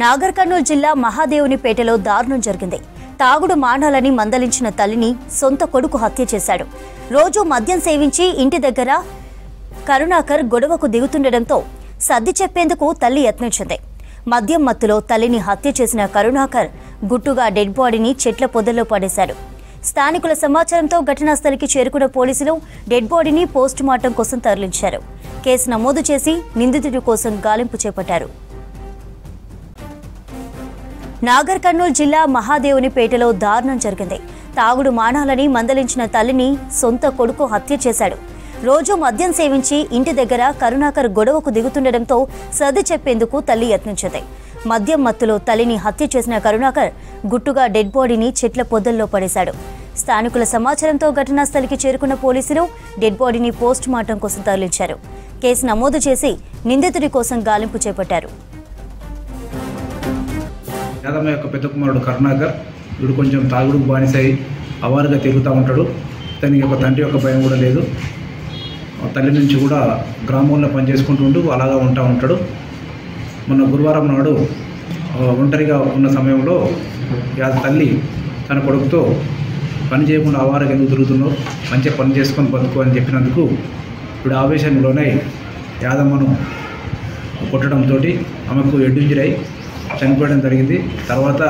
నాగర్ కర్నూలు జిల్లా మహాదేవునిపేటలో దారుణం జరిగింది. తాగుడు మానాలని మందలించిన తల్లిని సొంత కొడుకు హత్య చేశాడు. రోజు మద్యం సేవించి ఇంటి దగ్గర కరుణాకర్ గొడవకు దిగుతుండటంతో సర్ది చెప్పేందుకు తల్లి యత్నించింది. మద్యం మత్తులో తల్లిని హత్య చేసిన కరుణాకర్ గుట్టుగా డెడ్ బాడీని చెట్ల పొదల్లో పడేశాడు. స్థానికుల సమాచారంతో ఘటనా స్థలికి చేరుకున్న పోలీసులు డెడ్ బాడీని పోస్టుమార్టం కోసం తరలించారు. కేసు నమోదు చేసి నిందితుడి కోసం గాలింపు చేపట్టారు. నాగర్ కర్నూలు జిల్లా మహాదేవునిపేటలో దారుణం జరిగింది. తాగుడు మానాలని మందలించిన తల్లిని సొంత కొడుకు హత్య చేశాడు. రోజు మద్యం సేవించి ఇంటి దగ్గర కరుణాకర్ గొడవకు దిగుతుండటంతో సర్ది చెప్పేందుకు తల్లి యత్నించింది. మద్యం మత్తులో తల్లిని హత్య చేసిన కరుణాకర్ గుట్టుగా డెడ్ బాడీని చెట్ల పొదల్లో పడేశాడు. స్థానికుల సమాచారంతో ఘటనా స్థలికి చేరుకున్న పోలీసులు డెడ్ బాడీని పోస్ట్ మార్టం కోసం తరలించారు. కేసు నమోదు చేసి నిందితుడి కోసం గాలింపు చేపట్టారు. యాదమ్మ యొక్క పెద్ద కుమారుడు కరుణాకర్ వీడు కొంచెం తాగుడుకు బానిసై అవారుగా తిరుగుతూ ఉంటాడు. తనకి ఒక తండ్రి యొక్క భయం కూడా లేదు. తల్లి నుంచి కూడా గ్రామంలో పనిచేసుకుంటూ అలాగా ఉంటాడు. మొన్న గురువారం నాడు ఒంటరిగా ఉన్న సమయంలో తల్లి తన కొడుకుతో పని చేయకుండా అవారుగా ఎందుకు తిరుగుతున్నావు, మంచిగా పని చేసుకొని బతుకు అని చెప్పినందుకు ఇప్పుడు ఆవేశంలోనే యాదమ్మను కొట్టడంతో ఆమెకు హెడ్ ఇంజరీ అయి చనిపోవడం జరిగింది. తర్వాత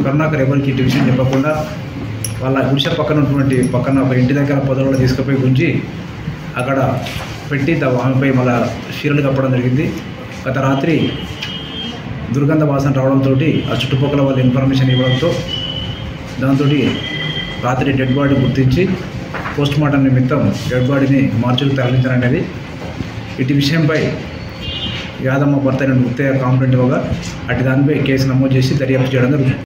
కరుణాకర్ ఎవరికి ఇంటి విషయం చెప్పకుండా వాళ్ళ గుడిసె పక్కన ఒక ఇంటి దగ్గర పొదలలో తీసుకుపోయి గుంజి అక్కడ పెట్టి ఆమెపై మళ్ళీ చీరలు కప్పడం జరిగింది. గత రాత్రి దుర్గంధ వాసన రావడంతో ఆ చుట్టుపక్కల వాళ్ళు ఇన్ఫర్మేషన్ ఇవ్వడంతో దాంతో రాత్రి డెడ్ బాడీ గుర్తించి పోస్టుమార్టం నిమిత్తం డెడ్ బాడీని మార్చుకు తరలించారనేది. ఇటు విషయంపై యాదమ్మ భర్త గుర్తే కంప్లైంట్ ఇవ్వగా అటు దానిపై కేసు నమోదు చేసి దర్యాప్తు చేయడం జరుగుతుంది.